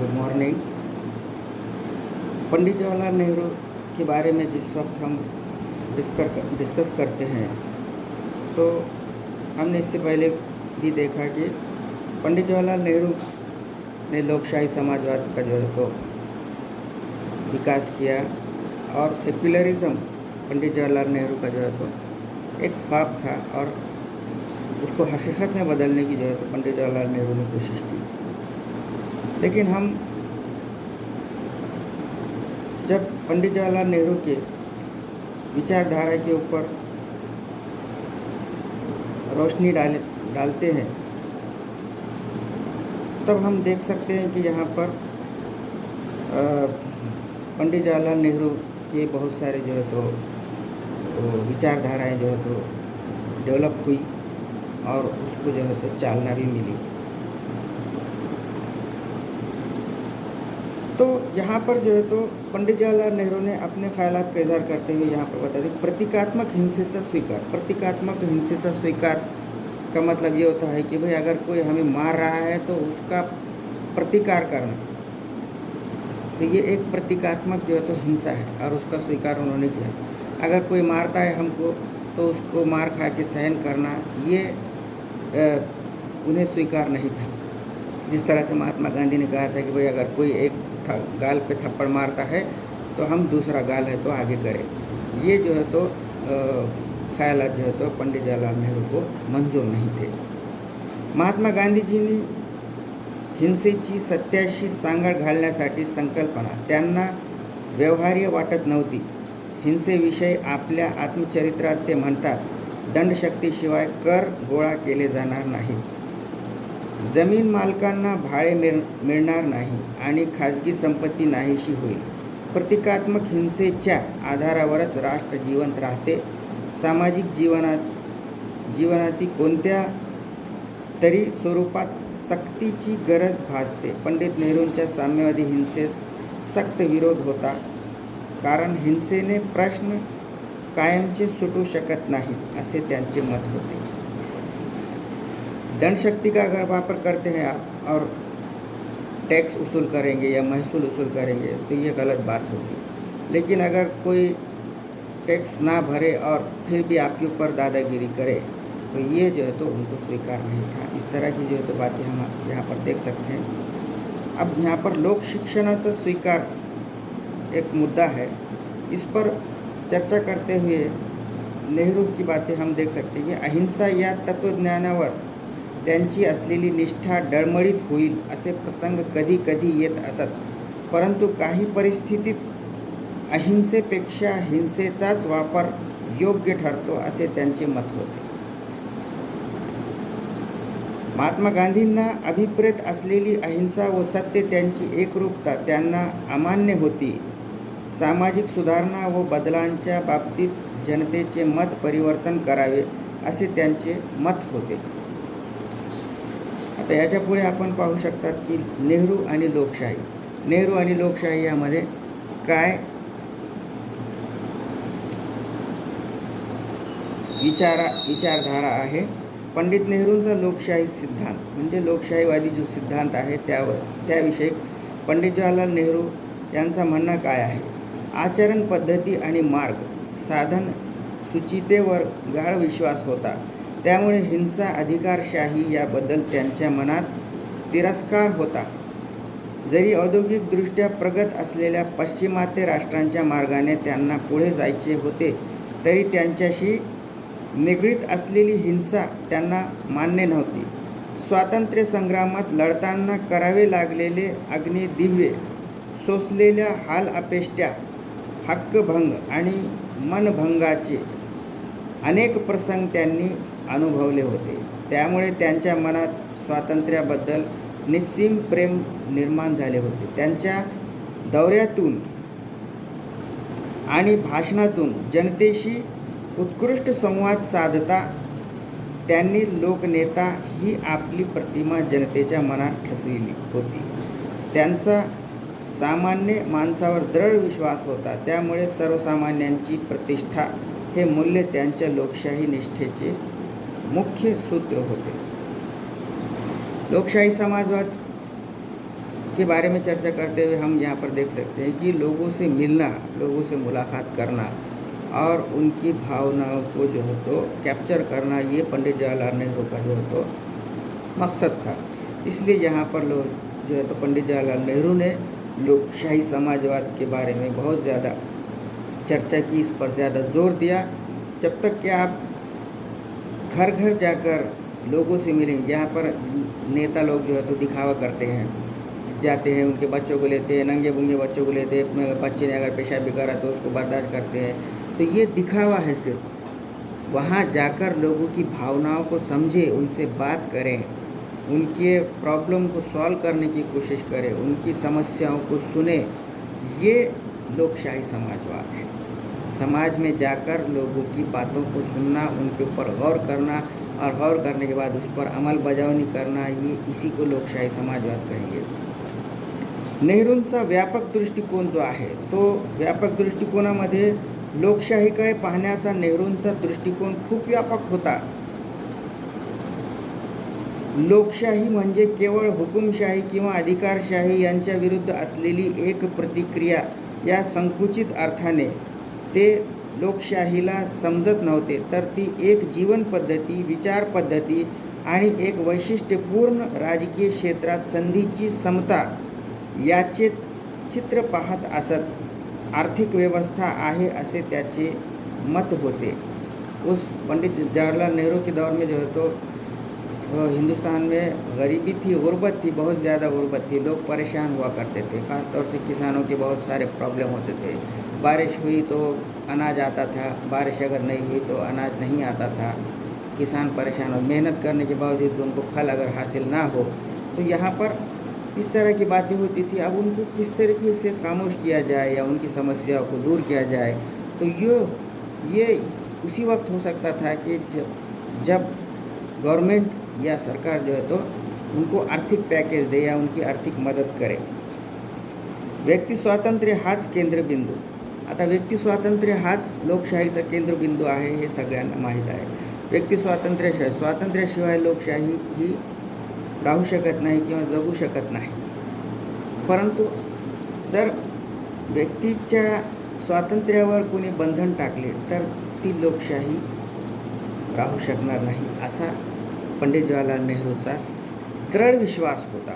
Good morning. Pandit Jawaharlal Nehru के बारे में जिस वक्त हम डिस्कस करते हैं तो हमने इससे पहले भी देखा कि पंडित जवाहरलाल नेहरू ने लोकशाही समाजवाद का जो है तो विकास किया और सेक्युलरिज्म पंडित जवाहरलाल नेहरू का जो है तो एक ख्वाब था और उसको हकीकत में बदलने की जो है तो पंडित जवाहरलाल नेहरू ने कोशिश की। लेकिन हम जब पंडित जवाहरलाल नेहरू के विचारधारा के ऊपर रोशनी डालते हैं तब हम देख सकते हैं कि यहाँ पर पंडित जवाहरलाल नेहरू के बहुत सारे जो है तो विचारधाराएं जो है तो डेवलप हुई और उसको जो है तो चालना भी मिली। तो यहाँ पर जो है तो पंडित जवाहरलाल नेहरू ने अपने ख्यालात का इजहार करते हुए यहाँ पर बता दें प्रतीकात्मक हिंसेचा स्वीकार। प्रतीकात्मक हिंसेचा स्वीकार का मतलब ये होता है कि भाई अगर कोई हमें मार रहा है तो उसका प्रतिकार करना, तो ये एक प्रतीकात्मक जो है तो हिंसा है और उसका स्वीकार उन्होंने किया। अगर कोई मारता है हमको तो उसको मार खा के सहन करना ये उन्हें स्वीकार नहीं था। जिस तरह से महात्मा गांधी ने कहा था कि भाई अगर कोई एक गाल पे थप्पड़ मारता है तो हम दूसरा गाल है तो आगे करें, ये जो है तो ख्यालात जो है तो पंडित जवाहरलाल नेहरू को मंजूर नहीं थे। महात्मा गांधीजींनी हिंसेची सत्याशी सांगड घालण्यासाठी संकल्पना त्यांना व्यवहार्य वाटत नव्हती। हिंसेविषयी आपल्या आत्मचरित्रात ते म्हणतात, दंडशक्तीशिवाय कर गोळा केले जाणार नाहीत, जमीन मालकांना भाडे मिळणार नाही आणि खाजगी संपत्ती नाहीशी होईल। प्रतीकात्मक हिंसेच्या आधारावरच राष्ट्र जिवंत राहते। सामाजिक जीवनातील कोणत्या तरी स्वरूपात सक्तीची गरज भासते। पंडित नेहरूंच्या साम्यवादी हिंसेस सक्त विरोध होता, कारण हिंसेने प्रश्न कायमचे सुटू शकत नाही असे त्यांचे मत होते। दंड शक्ति का अगर वापर करते हैं आप और टैक्स वसूल करेंगे या महसूल वसूल करेंगे तो ये गलत बात होगी। लेकिन अगर कोई टैक्स ना भरे और फिर भी आपके ऊपर दादागिरी करे तो ये जो है तो उनको स्वीकार नहीं था। इस तरह की जो है तो बातें हम यहाँ पर देख सकते हैं। अब यहाँ पर लोक शिक्षणाचा स्वीकार एक मुद्दा है, इस पर चर्चा करते हुए नेहरू की बातें हम देख सकते हैं कि अहिंसा या तत्वज्ञानावर त्यांची असलेली निष्ठा डळमळीत होईल असे प्रसंग कधी कधी येत असत, परंतु काही परिस्थितीत अहिंसेपेक्षा हिंसेचाच वापर योग्य ठरतो असे त्यांचे मत होते। महात्मा गांधींना अभिप्रेत असलेली अहिंसा व सत्य त्यांची एकरूपता त्यांना अमान्य होती। सामाजिक सुधारणा व बदलांच्या बाबतीत जनतेचे मत परिवर्तन करावे असे त्यांचे मत होते। आता याच्या पुढे आपण पाहू शकतात की नेहरू आणि लोकशाही यामध्ये काय विचारधारा आहे। पंडित नेहरूंचा लोकशाही सिद्धांत म्हणजे लोकशाहीवादी जो सिद्धांत आहे त्याविषयी पंडित जवाहरलाल नेहरू यांचा म्हणणं काय आहे। आचरण पद्धती आणि मार्ग साधन सुचितेवर गाढ विश्वास होता, त्यामुळे हिंसा अधिकारशाही याबद्दल त्यांच्या मनात तिरस्कार होता। जरी औद्योगिकदृष्ट्या प्रगत असलेल्या पाश्चिमात्य राष्ट्रांच्या मार्गाने त्यांना पुढे जायचे होते तरी त्यांच्याशी निगडीत असलेली हिंसा त्यांना मान्य नव्हती। स्वातंत्र्य संग्रामात लढताना करावे लागलेले अग्निदिव्य, सोसलेल्या हाल अपेष्ट्या, हक्कभंग आणि मनभंगाचे अनेक प्रसंग त्यांनी अनुभवले होते। त्यामुळे त्यांच्या मनात स्वातंत्र्याबद्दल निस्सीम प्रेम निर्माण झाले होते। त्यांच्या दौऱ्यातून आणि भाषणातून जनतेशी उत्कृष्ट संवाद साधता त्यांनी लोकनेता ही आपली प्रतिमा जनतेच्या मनात ठसविली होती। त्यांचा सामान्य माणसावर दृढ विश्वास होता, त्यामुळे सर्वसामान्यांची प्रतिष्ठा हे मूल्य त्यांच्या लोकशाही निष्ठेचे मुख्य सूत्र होते। लोकशाही समाजवाद इनके बारे में चर्चा करते हुए हम यहाँ पर देख सकते हैं कि लोगों से मिलना, लोगों से मुलाकात करना और उनकी भावनाओं को जो है तो कैप्चर करना, ये पंडित जवाहरलाल नेहरू का जो है तो मकसद था। इसलिए यहाँ पर लोग जो है तो पंडित जवाहरलाल नेहरू ने लोकशाही समाजवाद के बारे में बहुत ज़्यादा चर्चा की, इस पर ज़्यादा जोर दिया। जब तक कि आप घर घर जाकर लोगों से मिलेंगे, यहाँ पर नेता लोग जो है तो दिखावा करते हैं, जाते हैं उनके बच्चों को लेते हैं, नंगे बुंगे बच्चों को लेते हैं, बच्चे ने अगर पेशाब भी करा तो उसको बर्दाश्त करते हैं। तो ये दिखावा है सिर्फ। वहाँ जाकर लोगों की भावनाओं को समझे, उनसे बात करें, उनके प्रॉब्लम को सॉल्व करने की कोशिश करें, उनकी समस्याओं को सुने, ये लोकशाही समाजवाद है। समाज में जाकर लोगों की बातों को सुनना, उनके ऊपर गौर करना और गौर करने के बाद उस पर अमल बजावनी करना, ये इसी को लोकशाही समाजवाद कहेंगे। नेहरूंचा व्यापक दृष्टिकोन जो आहे तो व्यापक दृष्टिकोनामध्ये लोकशाहीकडे पाहण्याचा नेहरूंचा दृष्टिकोन खूप व्यापक होता। लोकशाही म्हणजे केवळ हुकुमशाही किंवा अधिकारशाही यांच्या विरुद्ध असलेली एक प्रतिक्रिया या संकुचित अर्थाने ते लोकशाहीला समजत नव्हते, तर ती एक जीवन पद्धती, विचार पद्धती आणि एक वैशिष्ट्यपूर्ण राजकीय क्षेत्रात संधीची समता याचेच चित्र पाहत असत। आर्थिक व्यवस्था आहे असे त्याचे मत होते। उस पंडित जवाहरलाल नेहरू के दौर में जो है तो हिंदुस्तान में गरीबी थी, गुर्बत थी, बहुत ज़्यादा गुर्बत थी, लोग परेशान हुआ करते थे। ख़ास तौर से किसानों के बहुत सारे प्रॉब्लम होते थे। बारिश हुई तो अनाज आता था, बारिश अगर नहीं हुई तो अनाज नहीं आता था। किसान परेशान हो, मेहनत करने के बावजूद उनको फल अगर हासिल ना हो तो यहाँ पर इस तरह की बातें होती थी। अब उनको किस तरीके से खामोश किया जाए या उनकी समस्याओं को दूर किया जाए, तो ये उसी वक्त हो सकता था कि जब गवर्नमेंट या सरकार जो है तो उनको आर्थिक पैकेज दे या उनकी आर्थिक मदद करे। व्यक्ती स्वातंत्र्य हाच केंद्रबिंदू। आता व्यक्ती स्वातंत्र्य हाच लोकशाहीचा केंद्रबिंदू आहे, हे सगळ्यांना माहीत आहे। व्यक्ती स्वातंत्र्याशिवाय लोकशाही ही राहू शकत नाही किंवा जगू शकत नाही। परंतु जर व्यक्तीच्या स्वातंत्र्यावर कोणी बंधन टाकले तर ती लोकशाही राहू शकणार नाही, असा पंडित जवाहरलाल नेहरूचा दृढ विश्वास होता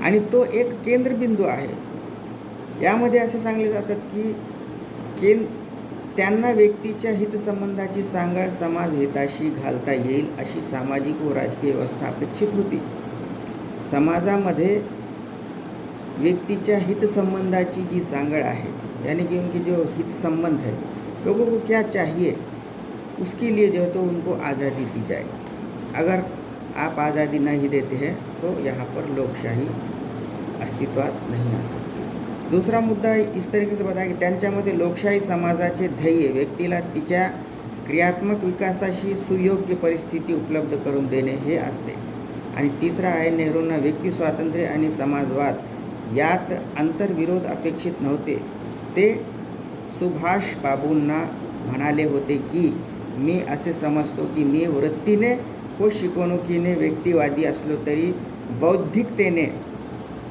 आणि तो एक केंद्रबिंदू आहे। यामध्ये असे सांगले जातात की त्यांना व्यक्तीच्या हितसंबंधाची सांगड समाज हिताशी घालता येईल अशी सामाजिक व राजकीय व्यवस्था अपेक्षित होती। समाजामध्ये व्यक्तीच्या हितसंबंधाची जी सांगड आहे, यानी कि उनकी जो हित संबंध है, लोगों को क्या चाहिए उसके लिए जो है तो उनको आज़ादी दी जाए। अगर आप आज़ादी नहीं देते हैं तो यहाँ पर लोकशाही अस्तित्वात नहीं आ सकती। दूसरा मुद्दा इस तरीके से बताया की त्यांच्यामध्ये लोकशाही समाजाचे ध्येय व्यक्तीला तिच्या क्रियात्मक विकासाशी सुयोग्य परिस्थिती उपलब्ध करून देणे हे असते। आणि तिसरा आहे नेहरूंना व्यक्ती स्वातंत्र्य आणि समाजवाद यात आंतरविरोध अपेक्षित नव्हते। ते सुभाष बाबूंना म्हणाले होते की मी असे समजतो की मी वृत्तीने व शिकवणुकीने व्यक्तिवादी असलो तरी बौद्धिकतेने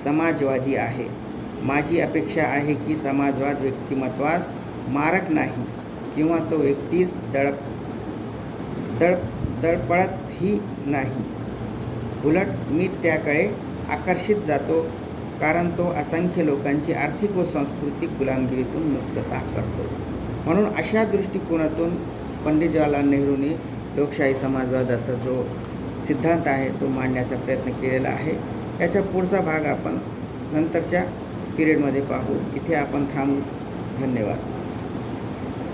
समाजवादी आहे। माझी अपेक्षा आहे की समाजवाद व्यक्तिमत्वास मारक नाही किंवा तो व्यक्तीस दडपडतही नाही, उलट मी त्याकडे आकर्षित जातो कारण तो असंख्य लोकांची आर्थिक व सांस्कृतिक गुलामगिरीतून मुक्तता करतो। म्हणून अशा दृष्टिकोनातून पंडित जवाहरलाल नेहरूंनी लोकशाही समाजवादाचा जो सिद्धांत आहे तो मांडण्याचा प्रयत्न केलेला आहे। याचा पुढचा भाग आपण नंतरच्या पिरियडमध्ये पाहू। इथे आपण थांबू। धन्यवाद।